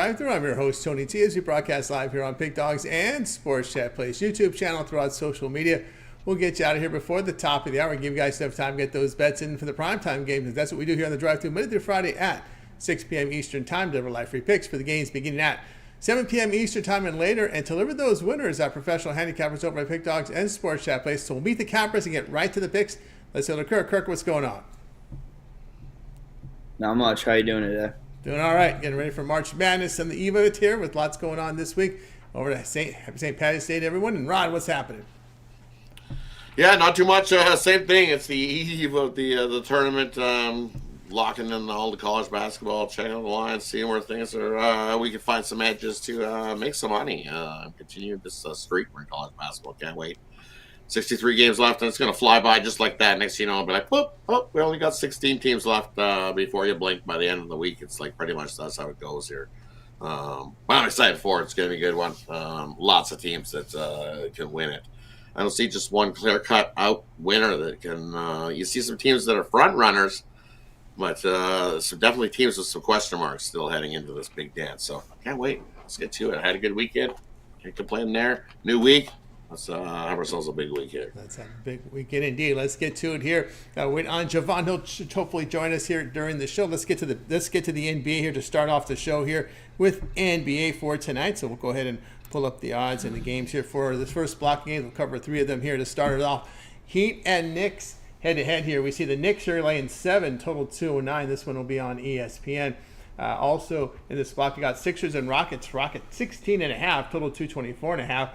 Drive-Thru. I'm your host, Tony T, as we broadcast live here on Big Dawgz and Sports Chat Plays YouTube channel throughout social media. We'll get you out of here before the top of the hour. Give you guys enough time to get those bets in for the primetime games, because that's what we do here on the Drive-Thru Monday through Friday at 6 p.m. Eastern Time. Deliver live free picks for the games beginning at 7 p.m. Eastern Time and later, and deliver those winners at professional handicappers over at Big Dawgz and Sports Chat Plays. So we'll meet the cappers and get right to the picks. Let's go to Kirk. Kirk, what's going on? Not much. How you doing today? Doing all right. Getting ready for March Madness and the eve of it here, with lots going on this week. Over to Happy St. Patty's Day to everyone. And Rod, what's happening? Yeah, not too much. Same thing. It's the eve of the tournament. Locking in all the college basketball, checking out the lines, seeing where things are. We can find some edges to make some money. Continue this streak in college basketball. Can't wait. 63 games left, and it's going to fly by just like that. Next thing you know, I'll be like, whoop, oh, we only got 16 teams left before you blink. By the end of the week, it's like pretty much that's how it goes here. But I'm excited for it. It's going to be a good one. Lots of teams that can win it. I don't see just one clear-cut out winner that can. You see some teams that are front runners, but some definitely teams with some question marks still heading into this big dance. So I can't wait. Let's get to it. I had a good weekend. Can't complain there. New week. Let's have ourselves a big week here. That's a big weekend indeed. Let's get to it here. Wait on Javon. He'll hopefully join us here during the show. Let's get to the NBA here to start off the show here with NBA for tonight. So we'll go ahead and pull up the odds and the games here for this first block game. We'll cover three of them here to start it off. Heat and Knicks head to head here. We see the Knicks are laying 7, total 209. This one will be on ESPN. Also in this block, we got Sixers and Rockets. Rockets 16.5, total 224.5.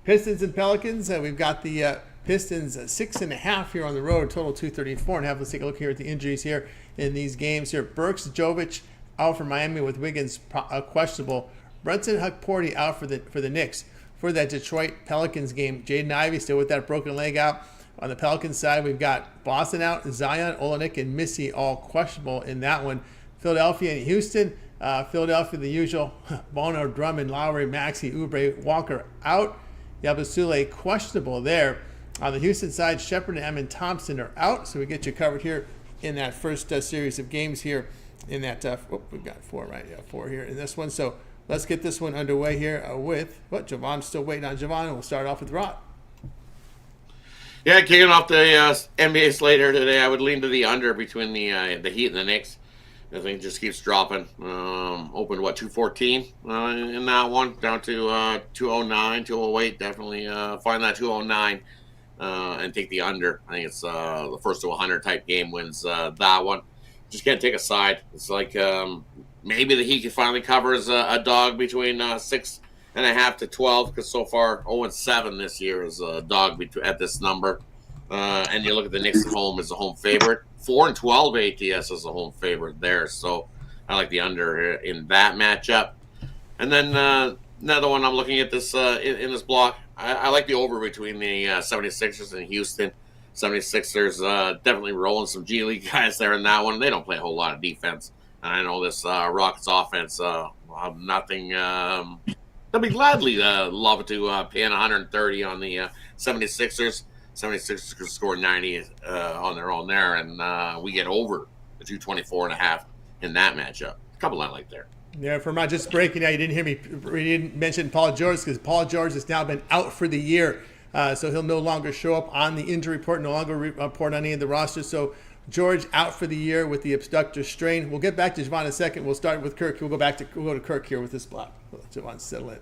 Pistons and Pelicans. We've got the Pistons 6.5 here on the road, total 234.5. Let's take a look here at the injuries here in these games here. Burks, Jovic out for Miami with Wiggins questionable. Brunson Huckporty out for the Knicks. For that Detroit Pelicans game, Jaden Ivey still with that broken leg out. On the Pelicans side, we've got Boston out, Zion, Olenek, and Missy all questionable in that one. Philadelphia and Houston. Philadelphia, the usual. Bono, Drummond, Lowry, Maxey, Oubre, Walker out. Yabusele questionable there. On the Houston side, Shepard and Emin Thompson are out. So we get you covered here in that first series of games here. In that, we've got 4 right, yeah, 4 here in this one. So let's get this one underway here with Javon's still waiting on Javon, and we'll start off with Rod. Yeah, kicking off the NBA slate here today, I would lean to the under between the Heat and the Knicks. I think it just keeps dropping. Opened, 214 in that one, down to 209, 208. Definitely find that 209 and take the under. I think it's the first to 100 type game wins that one. Just can't take a side. It's like maybe the Heat can finally cover as a dog between 6.5 to 12, because so far 0-7 this year is a dog at this number. And you look at the Knicks at home as a home favorite. 4-12 ATS as a home favorite there. So I like the under in that matchup. And then another one I'm looking at this in this block. I like the over between the 76ers and Houston. 76ers definitely rolling some G League guys there in that one. They don't play a whole lot of defense. And I know this Rockets offense will have nothing. They'll be gladly love to pay in 130 on the 76ers. 76ers could score 90 on their own there, and we get over the 224.5 in that matchup. A couple I like there. Yeah, for my just breaking out, you didn't hear me. We didn't mention Paul George, because Paul George has now been out for the year, so he'll no longer show up on the injury report, no longer report on any of the rosters. So George out for the year with the abductor strain. We'll get back to Javon in a second. We'll start with Kirk. We'll go to Kirk here with this block. Javon, settle in.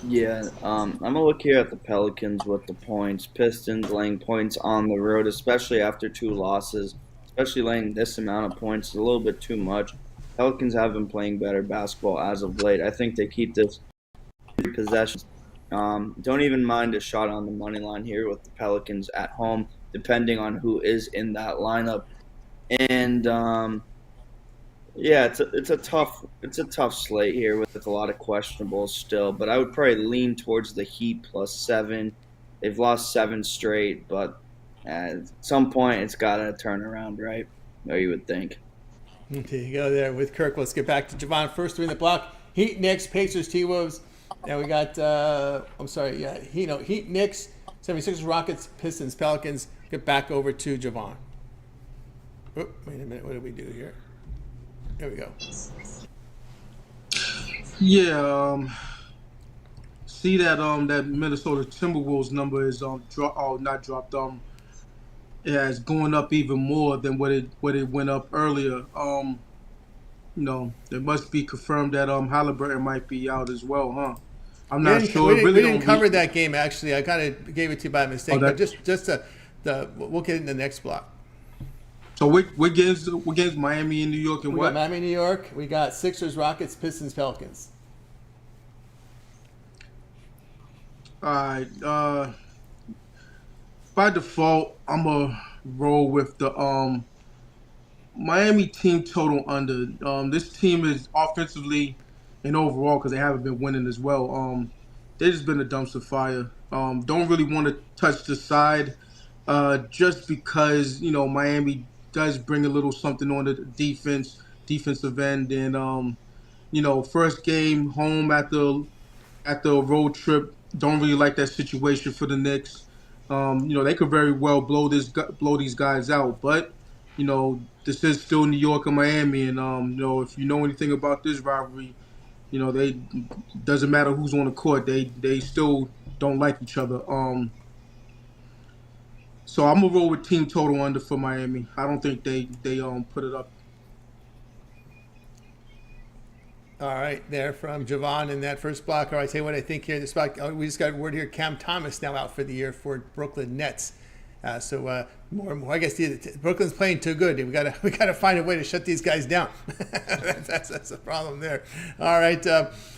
Yeah, I'm going to look here at the Pelicans with the points. Pistons laying points on the road, especially after 2 losses. Especially laying this amount of points is a little bit too much. Pelicans have been playing better basketball as of late. I think they keep this possession. Don't even mind a shot on the money line here with the Pelicans at home, depending on who is in that lineup. And yeah, it's a tough slate here with a lot of questionables still, but I would probably lean towards the Heat +7. They've lost 7 straight, but at some point it's got to turn around, right? Or you would think. Okay, you go there with Kirk. Let's get back to Javon. First 3 in the block: Heat, Knicks, Pacers, T-Wolves. Now we got Heat, Knicks, 76ers, Rockets, Pistons, Pelicans. Get back over to Javon. Oh, wait a minute. What did we do here? There we go. Yeah, see that that Minnesota Timberwolves number is not dropped. It has gone up even more than what it went up earlier. It must be confirmed that Halliburton might be out as well, huh? I'm We not didn't sure. we It didn't, really we didn't don't cover reach. that game actually. I kind of gave it to you by Oh, mistake, but that. just the we'll get in the next block. So what games? What games? Miami and New York and We got what? Miami, New York. We got Sixers, Rockets, Pistons, Pelicans. All right. By default, I'm gonna roll with the Miami team total under. This team is offensively and overall because they haven't been winning as well. They just been a dumpster fire. Don't really want to touch the side, just because Miami does bring a little something on the defensive end, and first game home at the road trip. Don't really like that situation for the Knicks. They could very well blow these guys out, but this is still New York and Miami, and if you know anything about this rivalry, they doesn't matter who's on the court, they still don't like each other. So I'm gonna roll with team total under for Miami. I don't think they put it up. All right, there from Javon in that first block. All right, tell you what I think here. This block, we just got word here. Cam Thomas now out for the year for Brooklyn Nets. So more and more, I guess Brooklyn's playing too good. We gotta find a way to shut these guys down. that's the problem there. All right,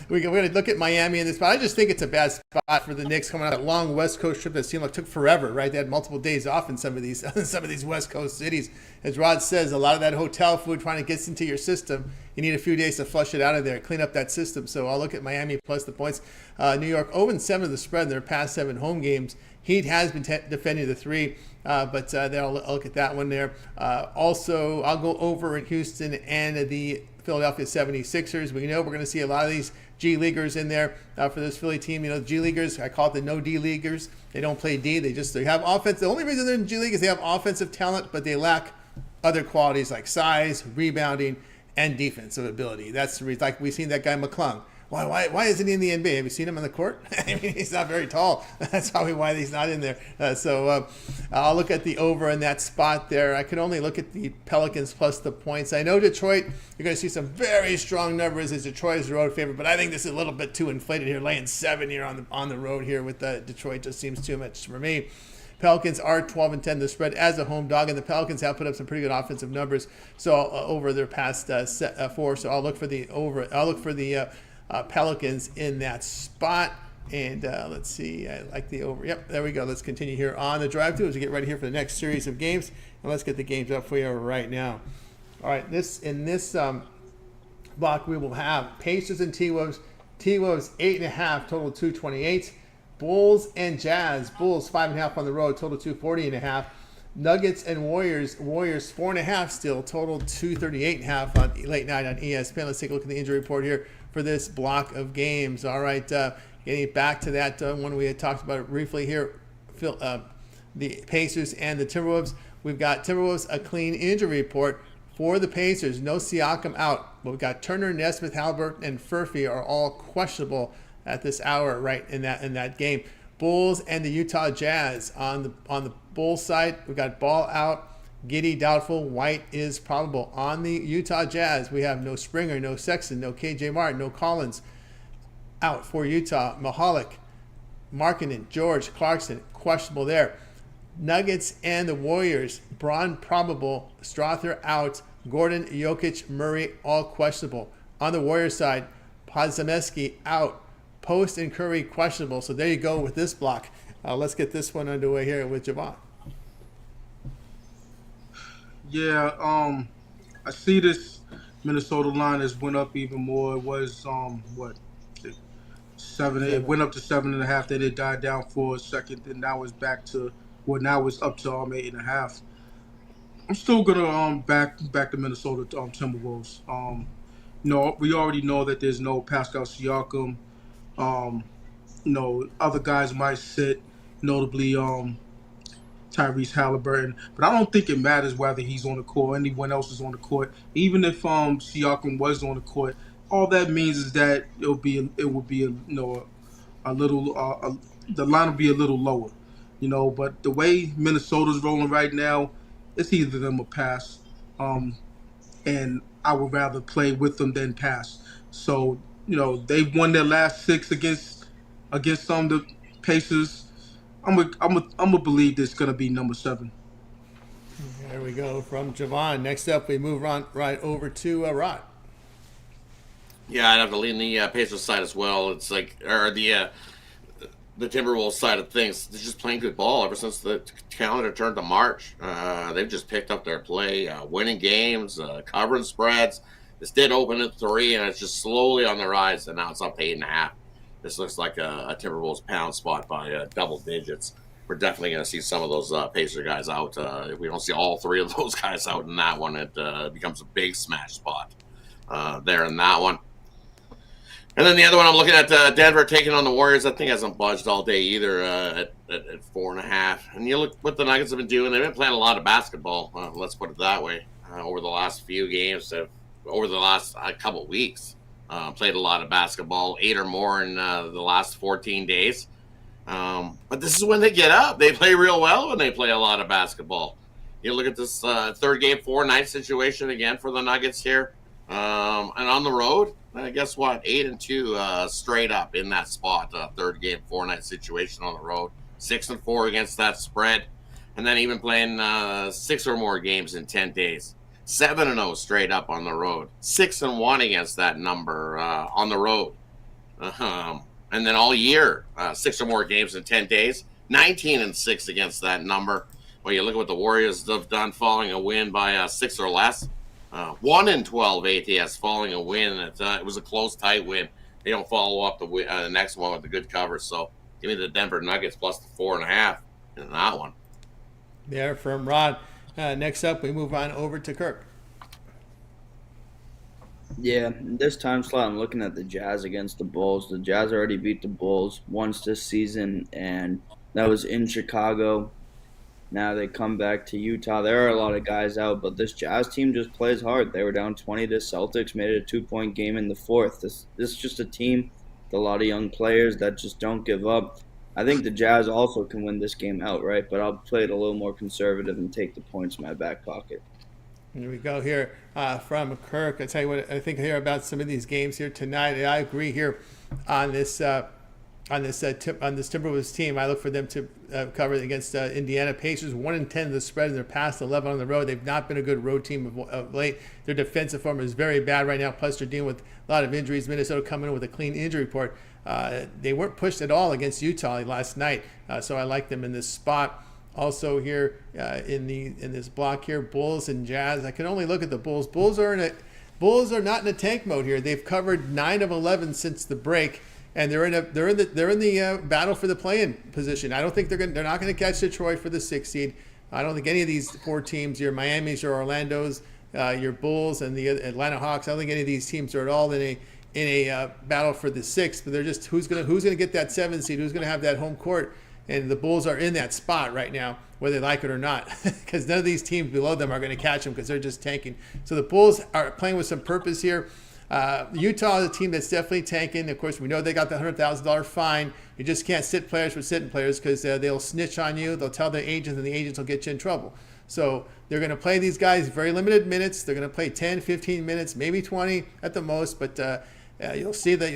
we're gonna look at Miami in this spot. I just think it's a bad spot for the Knicks coming out that long West Coast trip that seemed like took forever. Right, they had multiple days off in some of these West Coast cities. As Rod says, a lot of that hotel food trying to get into your system. You need a few days to flush it out of there, clean up that system. So I'll look at Miami plus the points. New York 0-7 of the spread in their past 7 home games. Heat has been defending the 3, but there I'll look at that one there. Also, I'll go over in Houston and the Philadelphia 76ers. We know we're going to see a lot of these G Leaguers in there for this Philly team. G Leaguers, I call it the no D Leaguers. They don't play D. They have offense. The only reason they're in G League is they have offensive talent, but they lack other qualities like size, rebounding, and defensive ability. That's the reason. Like we've seen that guy McClung. Why isn't he in the NBA? Have you seen him on the court? I mean, he's not very tall. That's probably why he's not in there. So I'll look at the over in that spot there. I can only look at the Pelicans plus the points. I know Detroit, you're going to see some very strong numbers as Detroit is the road favorite, but I think this is a little bit too inflated here. Laying 7 here on the road here with Detroit just seems too much for me. Pelicans are 12-10 the spread as a home dog, and the Pelicans have put up some pretty good offensive numbers. So over their past 4, so I'll look for the over. I'll look for the Pelicans in that spot. And let's see, I like the over. Yep, there we go. Let's continue here on the drive-thru as we get ready here for the next series of games. And let's get the games up for you right now. All right, in this block we will have Pacers and T-Wolves. T-Wolves 8.5, total 228. Bulls and Jazz. Bulls 5.5 on the road, total 240.5. Nuggets and Warriors. Warriors 4.5 still, total 238.5 on late night on ESPN. Let's take a look at the injury report here for this block of games. All right, getting back to that one we had talked about it briefly here, the Pacers and the Timberwolves. We've got Timberwolves a clean injury report for the Pacers. No Siakam out, but we've got Turner, Nesmith, Halliburton, and Furphy are all questionable at this hour, right in that game. Bulls and the Utah Jazz on the Bulls side, we've got Ball out, Giddey doubtful, White is probable. On the Utah Jazz, we have no Springer, no Sexton, no KJ Martin, no Collins out for Utah. Mahalik, Markkanen, George, Clarkson questionable there. Nuggets and the Warriors, Braun probable, Strother out, Gordon, Jokic, Murray all questionable. On the Warriors side, Podziemski out. Post and Curry questionable. So there you go with this block. Let's get this one underway here with Javon. Yeah, I see this Minnesota line has went up even more. It was 7. It went up to 7.5. Then it died down for a second. Then now it's back to now it's up to 8.5. I'm still gonna back the Minnesota Timberwolves. We already know that there's no Pascal Siakam. Other guys might sit, notably Tyrese Halliburton, but I don't think it matters whether he's on the court or anyone else is on the court. Even if Siakam was on the court, all that means is that it will be a little the line will be a little lower, But the way Minnesota's rolling right now, it's either them or pass, and I would rather play with them than pass. So they've won their last 6 against some of the Pacers. I'm a believe this gonna be number 7. There we go from Javon. Next up, we move on right over to Rod. Yeah, I'd have to lean the Pacers side as well. It's like, or the Timberwolves side of things. They're just playing good ball ever since the calendar turned to March. They've just picked up their play, winning games, covering spreads. This did open at 3, and it's just slowly on the rise, and now it's up to 8.5. This looks like a Timberwolves pound spot by double digits. We're definitely going to see some of those Pacer guys out. If we don't see all 3 of those guys out in that one, it becomes a big smash spot there in that one. And then the other one, I'm looking at Denver taking on the Warriors. I think hasn't budged all day either at 4.5. And you look what the Nuggets have been doing. They've been playing a lot of basketball. Let's put it that way. Over the last few games, over the last couple weeks, played a lot of basketball, 8 or more in the last 14 days. But this is when they get up. They play real well when they play a lot of basketball. You look at this third game, 4-night situation again for the Nuggets here. And on the road, guess what? 8-2 straight up in that spot. Third game, 4-night situation on the road. 6-4 against that spread. And then even playing 6 or more games in 10 days. 7-0 straight up on the road. 6-1 against that number on the road. And then all year, 6 or more games in 10 days. 19-6 against that number. Well, you look at what the Warriors have done following a win by 6 or less. 1-12 ATS following a win. It was a close, tight win. They don't follow up the next one with a good cover. So give me the Denver Nuggets plus the 4.5 in that one. There from Rod. Next up, we move on over to Kirk. Yeah, this time slot, I'm looking at the Jazz against the Bulls. The Jazz already beat the Bulls once this season, and that was in Chicago. Now they come back to Utah. There are a lot of guys out, but this Jazz team just plays hard. They were down 20 to Celtics, made it a 2-point game in the fourth. This is just a team with a lot of young players that just don't give up. I think the Jazz also can win this game outright, but I'll play it a little more conservative and take the points in my back pocket. Here we go here from Kirk. I tell you what I think here about some of these games here tonight. And I agree here on this Timberwolves team. I look for them to cover against Indiana Pacers. 1-10 in the spread, and they're past 11 on the road. They've not been a good road team of late. Their defensive form is very bad right now. Plus, they're dealing with a lot of injuries. Minnesota coming in with a clean injury report. They weren't pushed at all against Utah last night, so I like them in this spot. Also here in this block here, Bulls and Jazz. I can only look at the Bulls. Bulls are not in a tank mode here. They've covered 9 of 11 since the break, and they're in the battle for the play-in position. I don't think they're not going to catch Detroit for the 6th seed. I don't think any of these 4 teams, your Miami's, your Orlando's, your Bulls, and the Atlanta Hawks. I don't think any of these teams are at all in a battle for the 6th. But they're just who's going to get that 7th seed? Who's going to have that home court? And the Bulls are in that spot right now, whether they like it or not, because none of these teams below them are going to catch them because they're just tanking. So the Bulls are playing with some purpose here. Utah is a team that's definitely tanking. Of course, we know they got the $100,000 fine. You just can't sit players for sitting players because they'll snitch on you. They'll tell the agents, and the agents will get you in trouble. So they're going to play these guys very limited minutes. They're going to play 10, 15 minutes, maybe 20 at the most, but you'll see the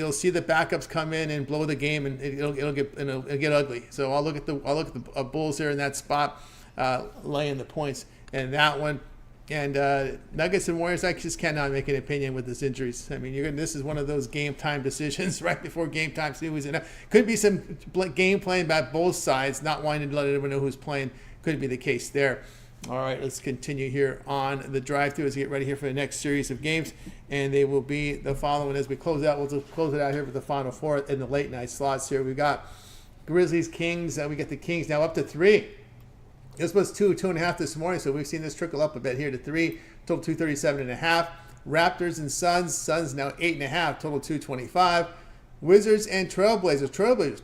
backups come in and blow the game, and it'll get ugly. So I'll look at the Bulls here in that spot, laying the points in that one. And Nuggets and Warriors, I just cannot make an opinion with this injuries. I mean, this is one of those game time decisions right before game time. Could be some game playing by both sides, not wanting to let everyone know who's playing. Could be the case there. All right, let's continue here on the drive-thru as we get ready here for the next series of games, and they will be the following as we close out. We'll just close it out here with the Final Four in the late night slots here. We got Grizzlies, Kings. We get the Kings now up to 3. This was 2.5 this morning, so we've seen this trickle up a bit here to 3. Total 237.5. Raptors and Suns. Suns now 8.5. Total 225. Wizards and Trailblazers. Trailblazers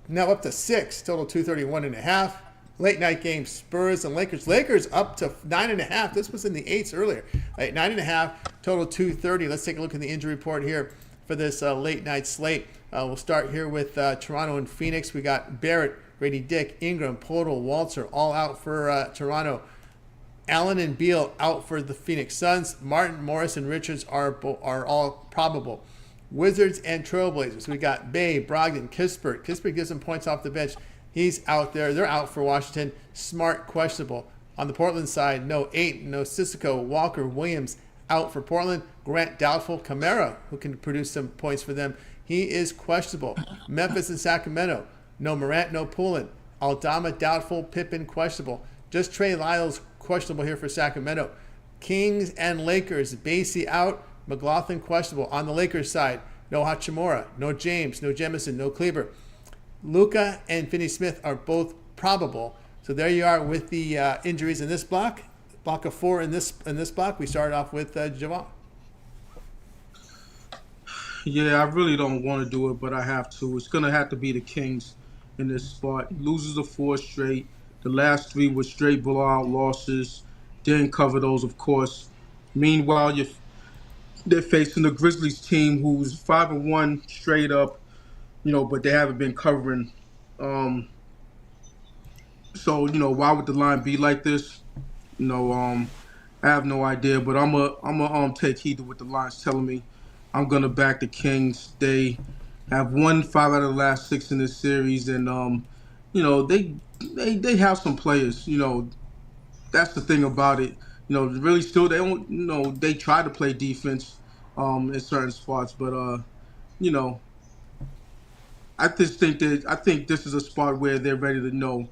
now up to 6. Total 231.5. Late night game, Spurs and Lakers. Lakers up to 9.5. This was in the 8s earlier. 9.5, total 230. Let's take a look at the injury report here for this late night slate. We'll start here with Toronto and Phoenix. We got Barrett, Grady Dick, Ingram, Podol, Walter, all out for Toronto. Allen and Beal out for the Phoenix Suns. Martin, Morris, and Richards are all probable. Wizards and Trailblazers. We got Bay, Brogdon, Kispert. Kispert gives some points off the bench. He's out there. They're out for Washington. Smart, questionable. On the Portland side, no Ayton, no Sissoko, Walker, Williams out for Portland. Grant, doubtful. Kamara, who can produce some points for them, he is questionable. Memphis and Sacramento, no Morant, no Poulin. Aldama, doubtful. Pippen, questionable. Just Trey Lyles, questionable here for Sacramento. Kings and Lakers, Basie out. McLaughlin, questionable. On the Lakers side, no Hachimura, no James, no Jemison, no Kleber. Luka and Finney Smith are both probable. So there you are with the injuries in this block. Block of 4 in this block. We started off with Javon. Yeah, I really don't want to do it, but I have to. It's going to have to be the Kings in this spot. Loses of 4 straight. The last 3 were straight blowout losses. Didn't cover those, of course. Meanwhile, they're facing the Grizzlies team who's 5-1 straight up, but they haven't been covering. So, why would the line be like this? I have no idea, but I'm a take heed to what the line's telling me. I'm gonna back the Kings. They have won 5 out of the last 6 in this series, and they have some players. That's the thing about it. Really still they don't. They try to play defense in certain spots, but I think this is a spot where they're ready to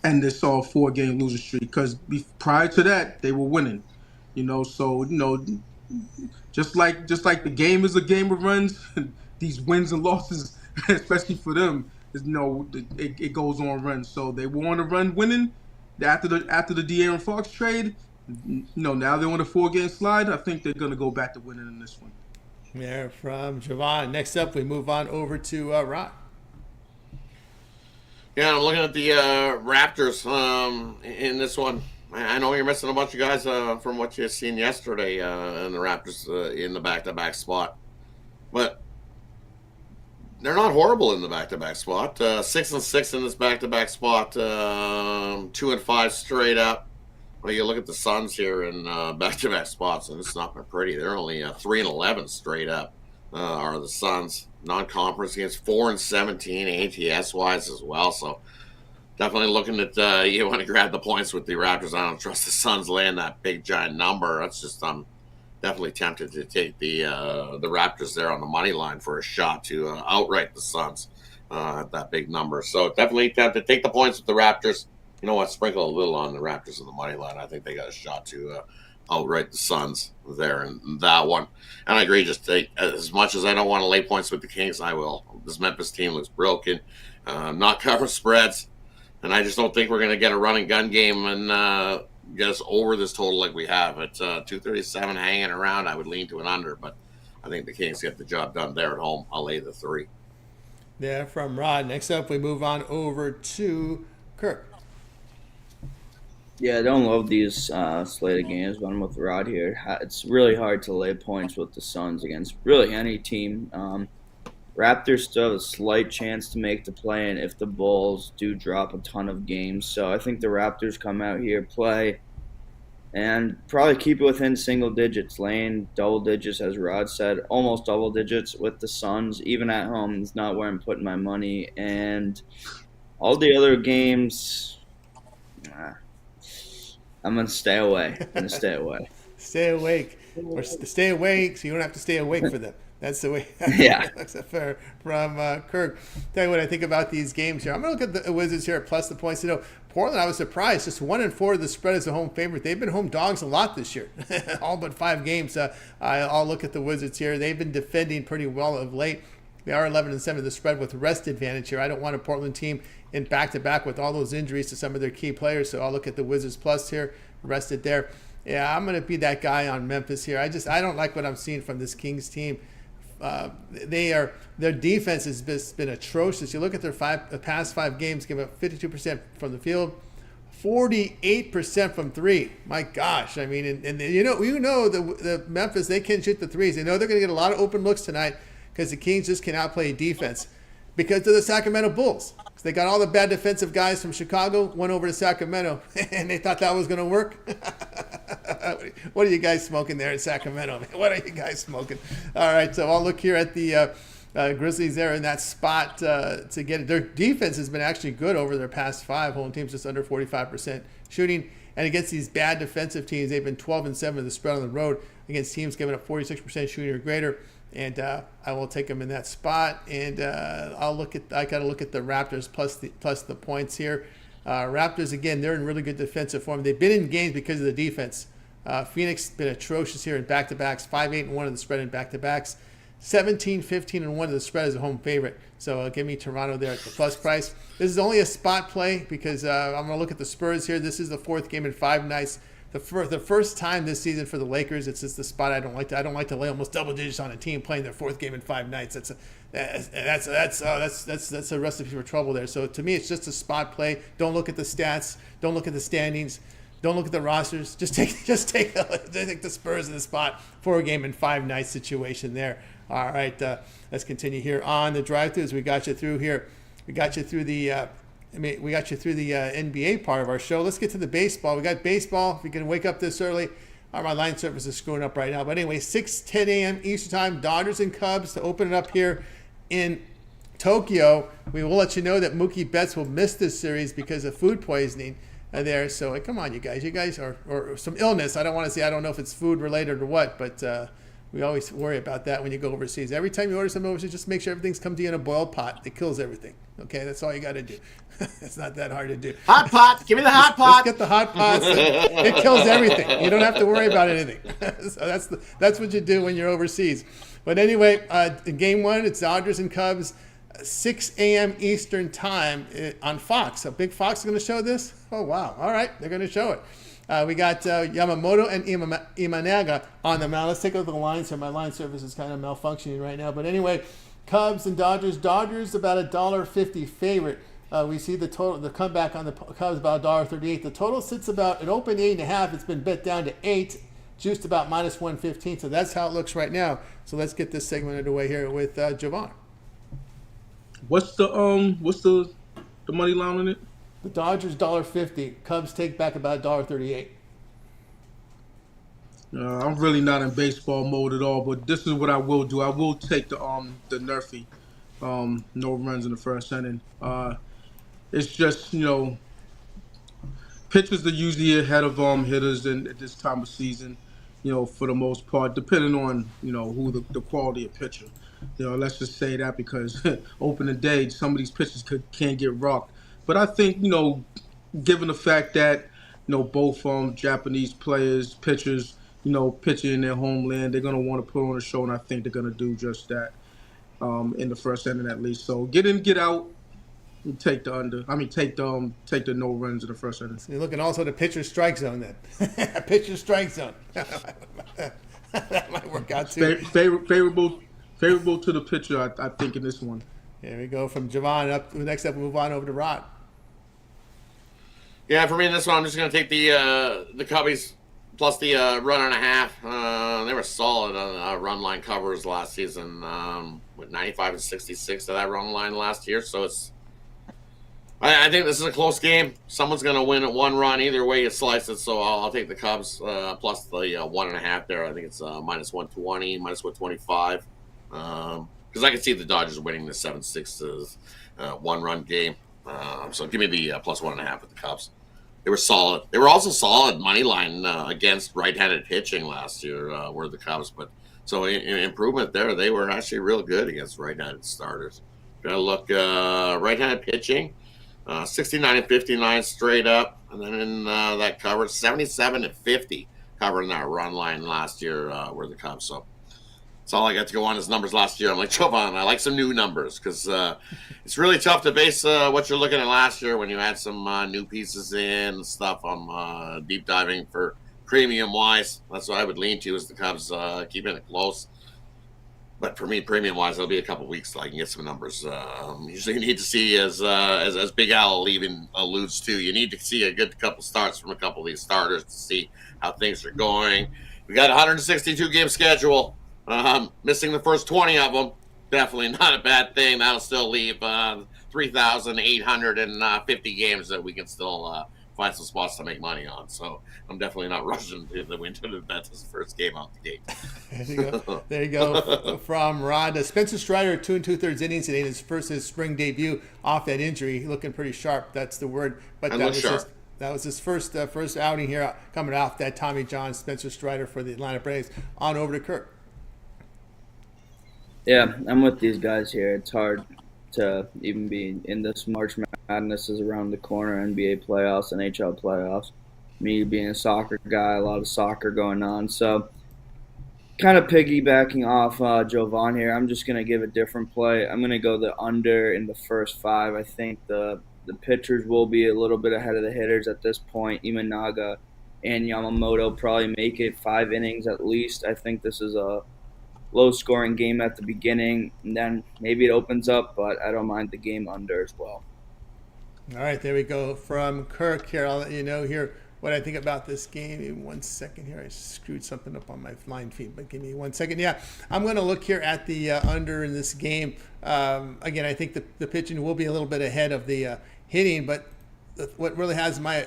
end this 4-game losing streak, because prior to that they were winning. So just like the game is a game of runs, these wins and losses, especially for them, it goes on runs. So they were on a run winning after the De'Aaron Fox trade. Now they're on a 4-game slide. I think they're gonna go back to winning in this one. There from Javon. Next up, we move on over to Rod. Yeah, I'm looking at the Raptors in this one. I know you're missing a bunch of guys from what you've seen yesterday in the Raptors in the back-to-back spot. But they're not horrible in the back-to-back spot. 6-6 in this back-to-back spot. 2-5 straight up. Well, you look at the Suns here in back-to-back spots, and it's not pretty. They're only 3-11 straight up are the Suns. Non-conference against 4-17 ATS-wise as well. So definitely looking at you want to grab the points with the Raptors. I don't trust the Suns laying that big giant number. That's just definitely tempted to take the Raptors there on the money line for a shot to outright the Suns at that big number. So definitely tempted to take the points with the Raptors. You know what? Sprinkle a little on the Raptors on the money line. I think they got a shot to outright the Suns there in that one. And I agree. Just as much as I don't want to lay points with the Kings, I will. This Memphis team looks broken. Not cover spreads. And I just don't think we're going to get a run and gun game and get us over this total like we have. At 237 hanging around, I would lean to an under. But I think the Kings get the job done there at home. I'll lay the 3. There from Rod. Next up, we move on over to Kirk. Yeah, I don't love these slate of games, but I'm with Rod here. It's really hard to lay points with the Suns against really any team. Raptors still have a slight chance to make the play-in if the Bulls do drop a ton of games. So I think the Raptors come out here, play, and probably keep it within single digits, laying double digits, as Rod said, almost double digits with the Suns. Even at home is not where I'm putting my money. And all the other games, I'm going to stay away. Stay awake. Or stay awake so you don't have to stay awake for them. That's the way. Yeah. That's fair from Kirk. Tell you what I think about these games here. I'm going to look at the Wizards here at plus the points. Portland, I was surprised. Just 1-4 of the spread as a home favorite. They've been home dogs a lot this year. All but 5 games. I'll look at the Wizards here. They've been defending pretty well of late. They are 11-7 of the spread with rest advantage here. I don't want a Portland team in back-to-back with all those injuries to some of their key players, so I'll look at the Wizards plus here, rested there. Yeah, I'm going to be that guy on Memphis here. I don't like what I'm seeing from this Kings team. their defense has been atrocious. You look at their past 5 games, give up 52% from the field, 48% from 3. My gosh, I mean, and the Memphis, they can shoot the threes. They know they're going to get a lot of open looks tonight because the Kings just can outplay defense because of the Sacramento Bulls. So they got all the bad defensive guys from Chicago, went over to Sacramento, and they thought that was going to work. What are you guys smoking there in Sacramento? What are you guys smoking? All right, so I'll look here at the Grizzlies there in that spot to get it. Their defense has been actually good over their past 5. Home teams just under 45% shooting. And against these bad defensive teams, they've been 12-7 in the spread on the road against teams giving up 46% shooting or greater. And I will take them in that spot. And I got to look at the Raptors plus the points here. Raptors, again, they're in really good defensive form. They've been in games because of the defense. Phoenix has been atrocious here in back-to-backs, 5-8-1 in the spread in back-to-backs, 17-15-1 in the spread as a home favorite. So give me Toronto there at the plus price. This is only a spot play because I'm going to look at the Spurs here. This is the 4th game in 5 nights. The first time this season for the Lakers. It's just the spot I don't like to lay almost double digits on a team playing their 4th game in 5 nights. That's a recipe for trouble there. So to me, it's just a spot play. Don't look at the stats. Don't look at the standings. Don't look at the rosters. Just take the Spurs in the spot for a game in 5 nights situation there. All right, let's continue here on the drive-throughs. We got you through here. We got you through the NBA part of our show. Let's get to the baseball. We got baseball. If you can wake up this early, my line service is screwing up right now. But anyway, 6:10 a.m. Eastern Time, Dodgers and Cubs to open it up here in Tokyo. We will let you know that Mookie Betts will miss this series because of food poisoning there. So come on, you guys are or some illness. I don't want to say, I don't know if it's food related or what, but we always worry about that when you go overseas. Every time you order something overseas, just make sure everything's come to you in a boiled pot. It kills everything. Okay, that's all you got to do. It's not that hard to do. Hot pot. Give me the hot pot. Let's get the hot pots. It kills everything. You don't have to worry about anything. So that's what you do when you're overseas. But anyway, in Game 1, it's Dodgers and Cubs, 6 a.m. Eastern Time on Fox. So Big Fox is going to show this? Oh, wow. All right, they're going to show it. We got Yamamoto and Imanaga on the mound. Let's take a look at the lines here. My line service is kind of malfunctioning right now. But anyway, Cubs and Dodgers. Dodgers about $1.50 favorite. We see the comeback on the Cubs about $1.38. The total sits about, it opened 8.5. It's been bet down to 8, juiced about -115. So that's how it looks right now. So let's get this segment underway here with Javon. What's the money line on it? The Dodgers $1.50. Cubs take back about $1.38. I'm really not in baseball mode at all, but this is what I will do. I will take the Nerfy, no runs in the first inning. It's just, pitchers are usually ahead of hitters at this time of season, for the most part, depending on who the quality of pitcher. Let's just say that because opening day, some of these pitchers can't get rocked. But I think, given the fact that, both Japanese pitchers, pitching in their homeland, they're going to want to put on a show, and I think they're going to do just that in the first inning at least. So get in, get out, and take the under. Take the no runs in the first inning. So you're looking also at the pitcher strike zone then. Pitcher strike zone. That might work out too. Favorable to the pitcher, I think, in this one. Here we go from Javon. Next up, we'll move on over to Rod. Yeah, for me in this one, I'm just going to take the Cubbies plus the run and a half. They were solid on run line covers last season with 95 and 66 to that run line last year. So I think this is a close game. Someone's going to win at 1 run. Either way you slice it. So I'll take the Cubs plus the 1.5 there. I think it's -120, -125. Because I can see the Dodgers winning the 7-6 1-run game. So give me the plus 1.5 with the Cubs. They were solid. They were also solid money line against right-handed pitching last year. Were the Cubs, but so in improvement there. They were actually real good against right-handed starters. Gotta look right-handed pitching, 69 and 59 straight up, and then in that cover 77 and 50 covering that run line last year. Were the Cubs. So that's all I got to go on is numbers last year. I'm like, Jovan, I like some new numbers because it's really tough to base what you're looking at last year when you had some new pieces in and stuff. I'm deep diving for premium wise. That's what I would lean to is the Cubs keeping it close. But for me, premium wise, it'll be a couple weeks till I can get some numbers. Usually, you need to see, as Big Al even alludes to, you need to see a good couple starts from a couple of these starters to see how things are going. We got a 162 game schedule. Missing the first 20 of them, definitely not a bad thing. That'll still leave 3,850 games that we can still find some spots to make money on. So I'm definitely not rushing to the winter to bet this first game out the gate. There you go. From Rod, Spencer Strider, 2 2/3 innings in his spring debut off that injury, looking pretty sharp. That's the word. But that was his first outing here, coming off that Tommy John. Spencer Strider for the Atlanta Braves. On over to Kirk. Yeah, I'm with these guys here. It's hard to even be in this March Madness is around the corner, NBA playoffs, NHL playoffs. Me being a soccer guy, a lot of soccer going on. So kind of piggybacking off Jovan here, I'm just going to give a different play. I'm going to go the under in the first 5. I think the pitchers will be a little bit ahead of the hitters at this point. Imanaga and Yamamoto probably make it 5 innings at least. I think this is a low-scoring game at the beginning, and then maybe it opens up, but I don't mind the game under as well. All right, there we go. From Kirk here, I'll let you know here what I think about this game. In 1 second here. I screwed something up on my line feed, but give me 1 second. Yeah, I'm going to look here at the under in this game. Again, I think the pitching will be a little bit ahead of the hitting, but what really has my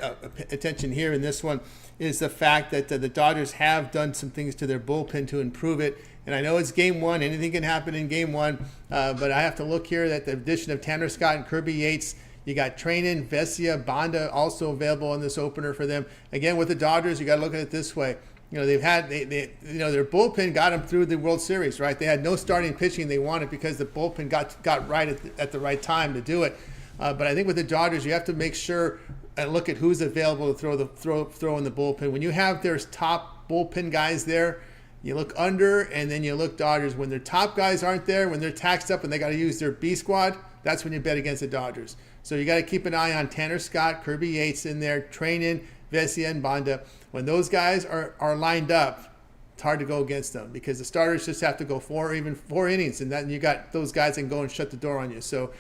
attention here in this one is the fact that the Dodgers have done some things to their bullpen to improve it. And I know it's game 1. Anything can happen in game 1. But I have to look here at the addition of Tanner Scott and Kirby Yates. You got Treinen, Vesia, Banda also available in this opener for them. Again, with the Dodgers, you got to look at it this way. You know, their bullpen got them through the World Series, right? They had no starting pitching they wanted because the bullpen got right at the right time to do it. But I think with the Dodgers, you have to make sure and look at who's available to throw in the bullpen. When you have their top bullpen guys there, you look under, and then you look Dodgers. When their top guys aren't there, when they're taxed up and they got to use their B squad, that's when you bet against the Dodgers. So you got to keep an eye on Tanner Scott, Kirby Yates in there, Treinen, Vesia, and Banda. When those guys are lined up, it's hard to go against them because the starters just have to go 4 innings, and then you got those guys that can go and shut the door on you. So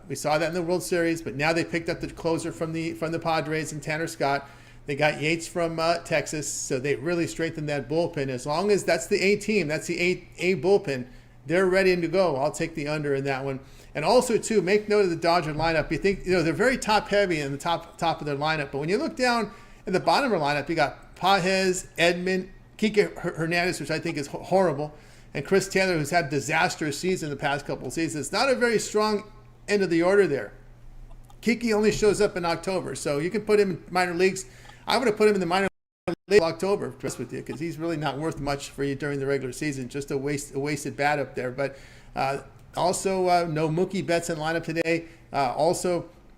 we saw that in the World Series, but now they picked up the closer from the Padres and Tanner Scott. They got Yates from Texas, so they really strengthened that bullpen. As long as that's the A team, that's the A bullpen, they're ready to go. I'll take the under in that one. And also, too, make note of the Dodger lineup. You think, they're very top-heavy in the top of their lineup, but when you look down at the bottom of their lineup, you got Pages, Edman, Kike Hernandez, which I think is horrible, and Chris Taylor, who's had disastrous season the past couple of seasons. It's not a very strong end of the order there. Kike only shows up in October, so you can put him in minor leagues. I would have put him in the minor league in October, to be honest with you, because he's really not worth much for you during the regular season. Just a wasted bat up there. But also, no Mookie Betts in lineup today.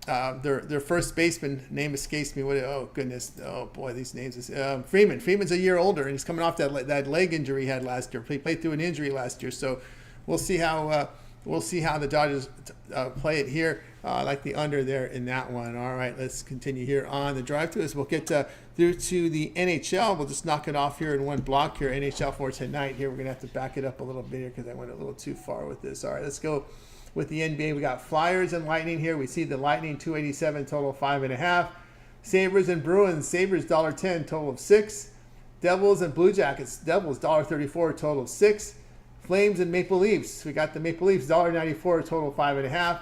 Their first baseman name escapes me. Oh goodness! Oh boy, these names. Freeman. Freeman's a year older, and he's coming off that leg injury he had last year. He played through an injury last year, so we'll see how the Dodgers play it here. I like the under there in that one. All right, let's continue here on the drive-thru as we'll get through to the NHL. We'll just knock it off here in one block here. NHL for tonight here. We're going to have to back it up a little bit here because I went a little too far with this. All right, let's go with the NBA. We got Flyers and Lightning here. We see the Lightning 287, total 5.5. Sabres and Bruins. Sabres $1.10, total of 6. Devils and Blue Jackets. Devils $1.34, total of 6. Flames and Maple Leafs. We got the Maple Leafs $1.94, total 5.5.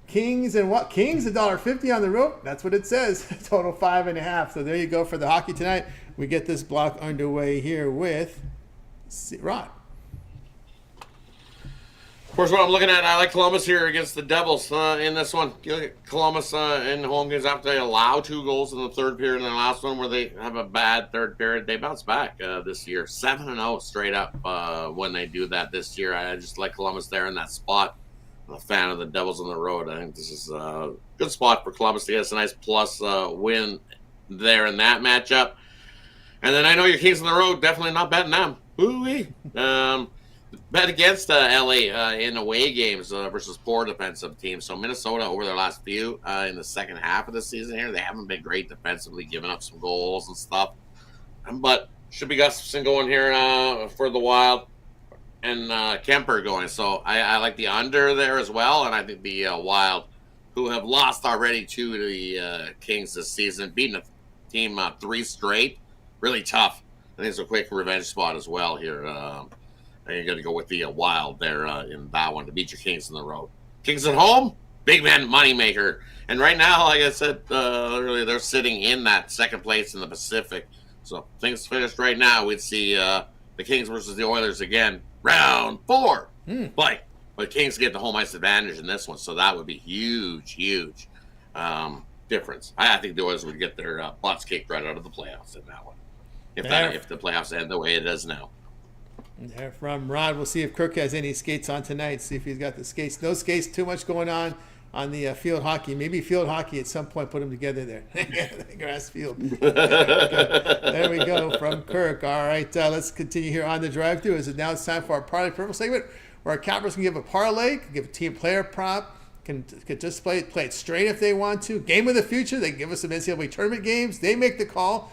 Kings and what? Kings $1.50 on the rope. That's what it says. Total 5.5. So there you go for the hockey tonight. We get this block underway here with Rod. Of course, what I'm looking at, I like Columbus here against the Devils in this one. You look at Columbus in home games after they allow 2 goals in the third period in the last one where they have a bad third period. They bounce back this year. 7-0 straight up when they do that this year. I just like Columbus there in that spot. I'm a fan of the Devils on the road. I think this is a good spot for Columbus to get us a nice plus win there in that matchup. And then I know your Kings on the road, definitely not betting them. Ooh-wee. Bet against LA in away games versus poor defensive teams. So Minnesota over their last few in the second half of the season here, they haven't been great defensively, giving up some goals and stuff. But should be Gustafsson going here for the Wild. and Kemper going. So I like the under there as well, and I think the Wild, who have lost already to the Kings this season, beating a team 3 straight, really tough. I think it's a quick revenge spot as well here. I'm going to go with the Wild there in that one to beat your Kings on the road. Kings at home, big man moneymaker. And right now, like I said earlier, they're sitting in that second place in the Pacific. So things finished right now. We'd see the Kings versus the Oilers again, round 4. But Kings get the home ice advantage in this one, so that would be huge difference. I think the Oilers would get their butts kicked right out of the playoffs in that one, if the playoffs end the way it is now. There from Rod. We'll see if Kirk has any skates on tonight. See if he's got the skates. No skates. Too much going on the field hockey. Maybe field hockey at some point. Put them together there. The grass field. There we go from Kirk. All right. Let's continue here on the drive-thru. Now it's time for our Parlay Peripheral segment, where our cappers can give a parlay, can give a team player prop, can just play it straight if they want to. Game of the future. They can give us some NCAA tournament games. They make the call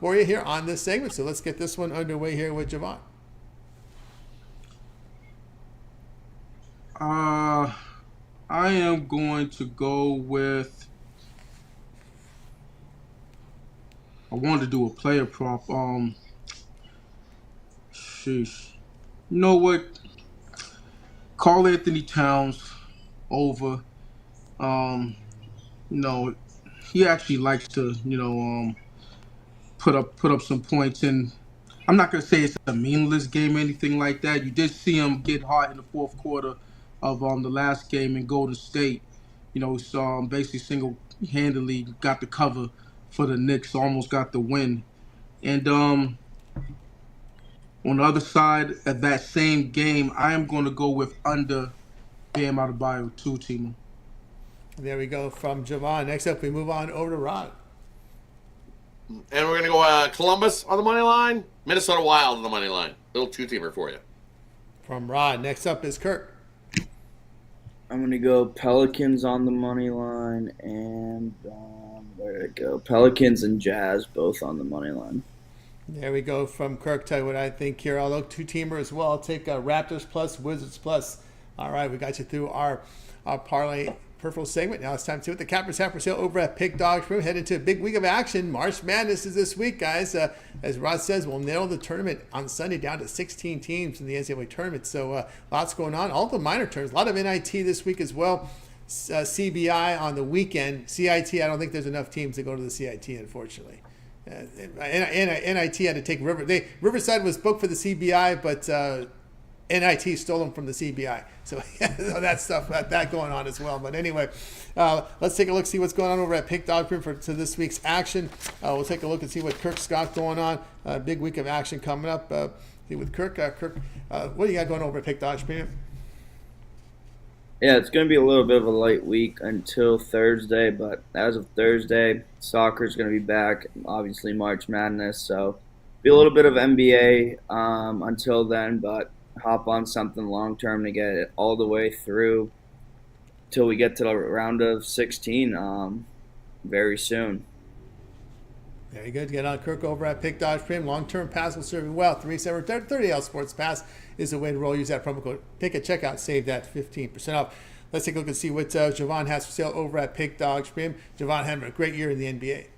for you here on this segment. So let's get this one underway here with Javon. I am going to go with. I wanted to do a player prop. Sheesh. You know what? Karl Anthony Towns over. He actually likes to, put up some points, and I'm not gonna say it's a meaningless game or anything like that. You did see him get hot in the fourth quarter of the last game in Golden State. Basically single-handedly got the cover for the Knicks, almost got the win. And on the other side of that same game, I am going to go with under Bam Adebayo, 2-teamer. There we go from Javon. Next up, we move on over to Rod. And we're going to go Columbus on the money line, Minnesota Wild on the money line. Little 2-teamer for you. From Rod. Next up is Kirk. I'm going to go Pelicans on the money line, and where did it go? Pelicans and Jazz both on the money line. There we go from Kirk. Tell you what I think here. I'll look 2-teamer as well. I'll take Raptors plus, Wizards plus. All right, we got you through our parlay peripheral segment. Now it's time to see what the cappers have for sale over at Pick Dawgz. We're headed to a big week of action. March Madness is this week, guys. As Rod says, we'll nail the tournament on Sunday down to 16 teams in the NCAA tournament. So lots going on. All the minor tournaments. A lot of NIT this week as well. CBI on the weekend. CIT, I don't think there's enough teams to go to the CIT, unfortunately. NIT had to take Riverside was booked for the CBI, but NIT stole them from the CBI. So that stuff, that going on as well. But anyway, let's take a look, see what's going on over at Pick Dawgz for this week's action. We'll take a look and see what Kirk's got going on. Big week of action coming up. See with Kirk. Kirk, what do you got going over at Pick Dawgz? Yeah, it's going to be a little bit of a light week until Thursday, but as of Thursday, soccer's going to be back. Obviously, March Madness, so be a little bit of NBA until then, but hop on something long-term to get it all the way through till we get to the round of 16 very soon. Very good. Get on Kirk over at Pick Dawgz. Long-term pass will serve you well. 3-7-30L Sports Pass is the way to roll. Use that promo code PICK at checkout. Save that 15% off. Let's take a look and see what Javon has for sale over at Pick Dawgz. Javon having a great year in the NBA.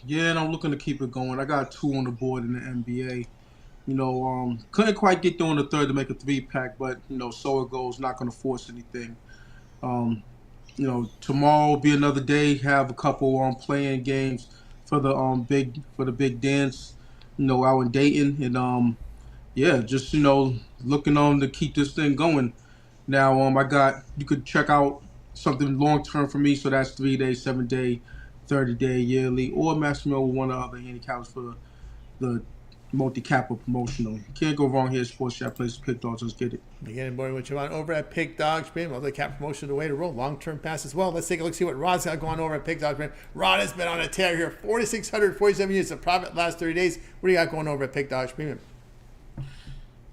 Yeah, and I'm looking to keep it going. I got 2 on the board in the NBA. Couldn't quite get through in the third to make a 3-pack, but, so it goes. Not going to force anything. Tomorrow will be another day. Have a couple playing games for the big dance, out in Dayton, and just looking on to keep this thing going. Now you could check out something long term for me, so that's 3-day, 7-day, 30-day, yearly, or maximum with one of the other handicaps for the multi-capper promotional. You can't go wrong here. Sports Chat places Pick Dawgz. Let's get it. Again, boy, what you want over at Pick Dawgz. Multi-cap promotion, the way to roll. Long-term pass as well. Let's take a look, see what Rod's got going over at Pick Dawgz. Rod has been on a tear here. 4,647 units of profit last 30 days. What do you got going over at Pick Dawgz?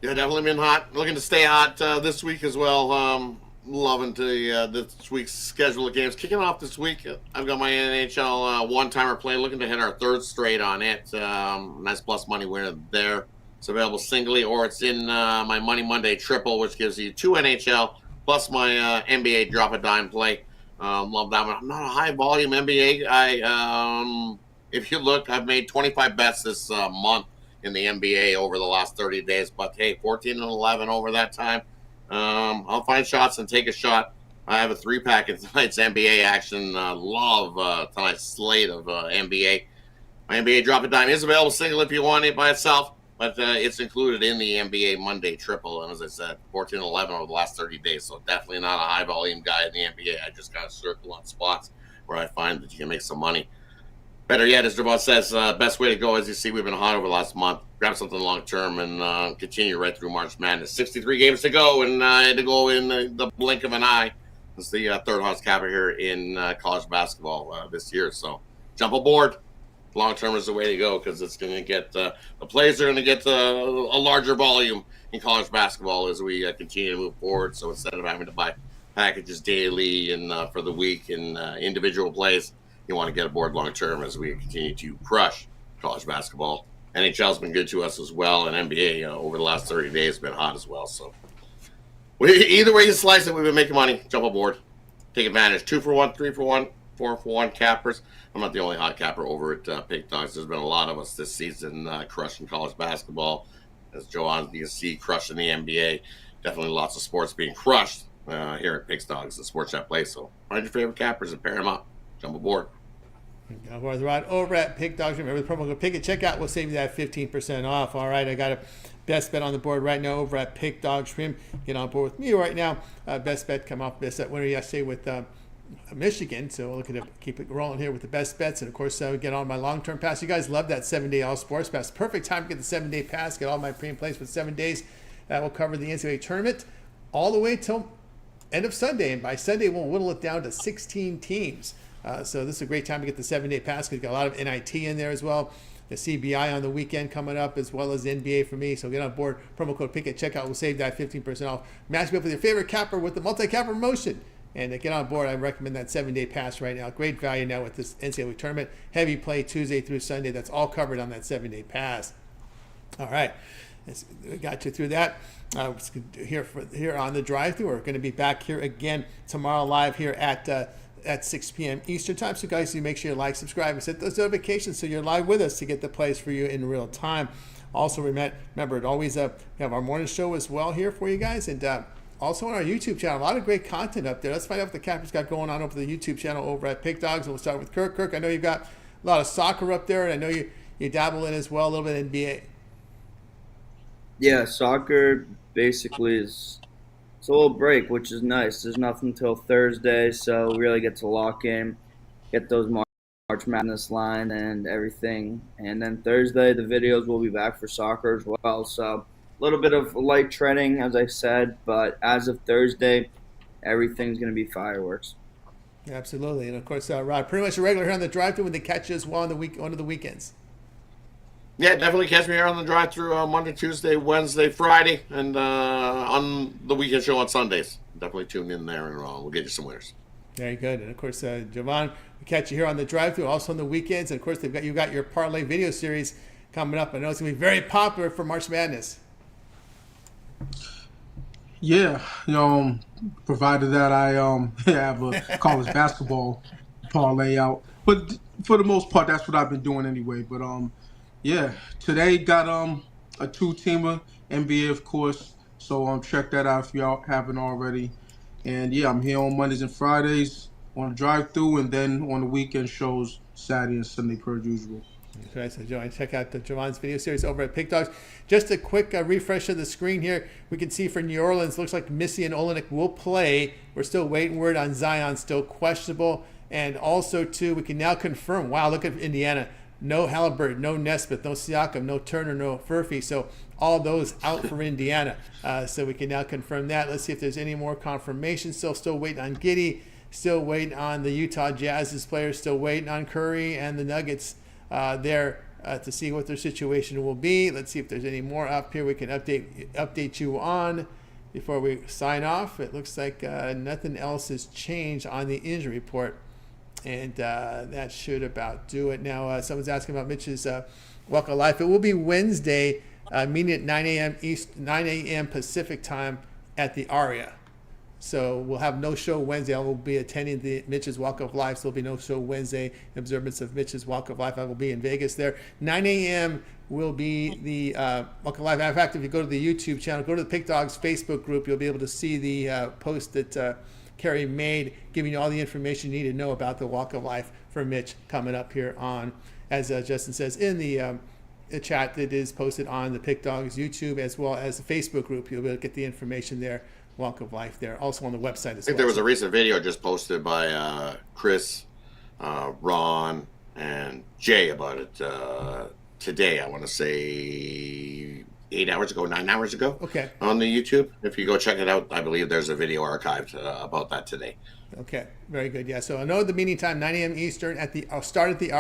Yeah, definitely been hot. Looking to stay hot this week as well. Loving to this week's schedule of games. Kicking off this week, I've got my NHL one-timer play. Looking to hit our 3rd straight on it. Nice plus money winner there. It's available singly, or it's in my Money Monday triple, which gives you 2 NHL plus my NBA drop a dime play. Love that one. I'm not a high volume NBA guy. If you look, I've made 25 bets this month in the NBA over the last 30 days. But hey, 14 and 11 over that time. I'll find shots and take a shot. I have a 3-pack of tonight's NBA action. Love tonight's slate of NBA. My NBA drop a dime is available single if you want it by itself, but it's included in the NBA Monday triple. And as I said, 14 and 11 over the last 30 days. So definitely not a high volume guy in the NBA. I just kind of circle on spots where I find that you can make some money. Better yet, as Dawgz says, best way to go, as you see, we've been hot over the last month. Grab something long term and continue right through March Madness. 63 games to go, and to go in the blink of an eye. It's the third hottest capper here in college basketball this year. So jump aboard. Long term is the way to go, because it's going to get the players are going to get a larger volume in college basketball as we continue to move forward. So instead of having to buy packages daily and for the week and individual plays, you want to get aboard long term as we continue to crush college basketball. NHL's been good to us as well, and NBA over the last 30 days has been hot as well. So either way you slice it, we've been making money. Jump aboard, take advantage. 2 for 1, 3 for 1, 4 for 1 cappers. I'm not the only hot capper over at Pig Dawgz. There's been a lot of us this season crushing college basketball, as Joanne, you see, crushing the NBA. Definitely lots of sports being crushed here at Pig Dawgz, the sports that play. So find your favorite cappers and pair them up. Jump aboard. Over at Pig Dawgz. Remember the promo code PIG at checkout. We'll save you that 15% off. All right, I got a best bet on the board right now over at Pig Dawgz. Get on board with me right now. Best bet come off best bet winner yesterday with Michigan. So we're looking to keep it rolling here with the best bets. And of course, we get on my long-term pass. You guys love that 7-day all sports pass. Perfect time to get the 7-day pass. Get all my premium plays with 7 days. That will cover the NCAA tournament all the way till end of Sunday. And by Sunday, we'll whittle it down to 16 teams. So this is a great time to get the 7-day pass, because you've got a lot of NIT in there as well. The CBI on the weekend coming up, as well as NBA for me. So get on board. Promo code PIG at checkout. We'll save that 15% off. Match me up with your favorite capper with the multi-capper promotion. And get on board. I recommend that 7-day pass right now. Great value now with this NCAA tournament. Heavy play Tuesday through Sunday. That's all covered on that 7-day pass. All right. We got you through that. Here on the drive-thru. We're going to be back here again tomorrow live here at 6 p.m. Eastern time. So guys, you make sure you like, subscribe, and set those notifications so you're live with us to get the plays for you in real time. Also, remember, it always we have our morning show as well here for you guys, and also on our YouTube channel. A lot of great content up there. Let's find out what the Cappers got going on over the YouTube channel over at Pig Dawgz. And we'll start with Kirk. Kirk, I know you've got a lot of soccer up there, and I know you dabble in as well, a little bit of NBA. Yeah, soccer basically it's a little break, which is nice. There's nothing until Thursday, so we really get to lock in, get those March Madness line and everything. And then Thursday, the videos will be back for soccer as well. So a little bit of light treading, as I said, but as of Thursday, everything's going to be fireworks. Absolutely. And of course, Rod, pretty much a regular here on the drive-thru when they catch you as well on one of the weekends. Yeah, definitely catch me here on the drive-thru Monday, Tuesday, Wednesday, Friday, and on the weekend show on Sundays. Definitely tune in there, and we'll get you some winners. Very good. And of course, Javon, we catch you here on the drive-thru, also on the weekends. And of course, you got your Parlay video series coming up. I know it's going to be very popular for March Madness. Yeah, provided that I have a college basketball parlay out, but for the most part, that's what I've been doing anyway. But yeah, today got a 2-teamer, NBA of course. So check that out if y'all haven't already. And yeah, I'm here on Mondays and Fridays on the drive-thru, and then on the weekend shows Saturday and Sunday per usual. Okay, so Joanne, check out the Javon's video series over at Pig Dawgz. Just a quick refresh of the screen here. We can see for New Orleans, looks like Missy and Olenek will play. We're still waiting word on Zion, still questionable. And also, too, we can now confirm, wow, look at Indiana. No Halliburton, no Nesmith, no Siakam, no Turner, no Furphy. So all those out for Indiana. So we can now confirm that. Let's see if there's any more confirmation. Still waiting on Giddey. Still waiting on the Utah Jazz's players. Still waiting on Curry and the Nuggets there to see what their situation will be. Let's see if there's any more up here we can update you on before we sign off. It looks like nothing else has changed on the injury report, and that should about do it. Now, someone's asking about Mitch's walk of life. It will be Wednesday meeting at 9 a.m. East, 9 a.m. Pacific time at the Aria. So we'll have no show Wednesday. I will be attending the Mitch's Walk of Life. So there'll be no show Wednesday in observance of Mitch's Walk of Life. I will be in Vegas there. 9 a.m. will be the Walk of Life. In fact, if you go to the YouTube channel, go to the Pick Dawgz Facebook group, you'll be able to see the post that Kerry made, giving you all the information you need to know about the Walk of Life for Mitch coming up here on, as Justin says, in the chat that is posted on the Pick Dawgz YouTube as well as the Facebook group. You'll be able to get the information there. Walk of Life there, also on the website as well. I think there was a recent video just posted by Chris, Ron, and Jay about it today. I want to say 8 hours ago, 9 hours ago. Okay. On the YouTube. If you go check it out, I believe there's a video archived about that today. Okay, very good. Yeah, so I know the meeting time, 9 a.m. Eastern. I'll start at the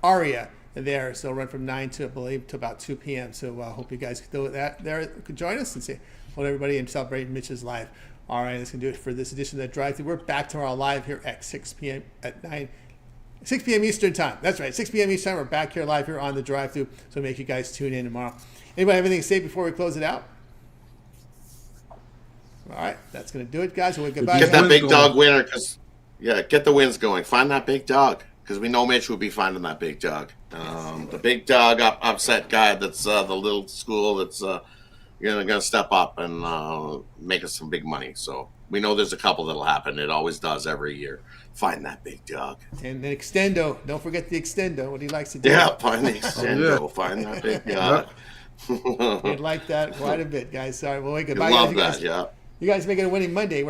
Aria there. So run from 9 to, I believe, to about 2 p.m. So I hope you guys could join us and see. Well, everybody, and celebrate Mitch's live. All right, that's going to do it for this edition of the Drive-Thru. We're back tomorrow live here at 6 p.m. at 6 p.m. Eastern time. That's right, 6 p.m. Eastern time. We're back here live here on the Drive-Thru. So make you guys tune in tomorrow. Anybody have anything to say before we close it out? All right, that's going to do it, guys. We'll goodbye. Get that big dog winner, get the wins going. Find that big dog, because we know Mitch will be finding that big dog. The big dog upset guy that's the little school that's going to step up and make us some big money. So we know there's a couple that'll happen. It always does every year. Find that big dog. And the extendo. Don't forget the extendo, what he likes to do. Yeah, find the extendo. Yeah. Find that big dog. You'd like that quite a bit, guys. Sorry. Well, goodbye. You love guys. that, yeah. You guys make it a winning Monday.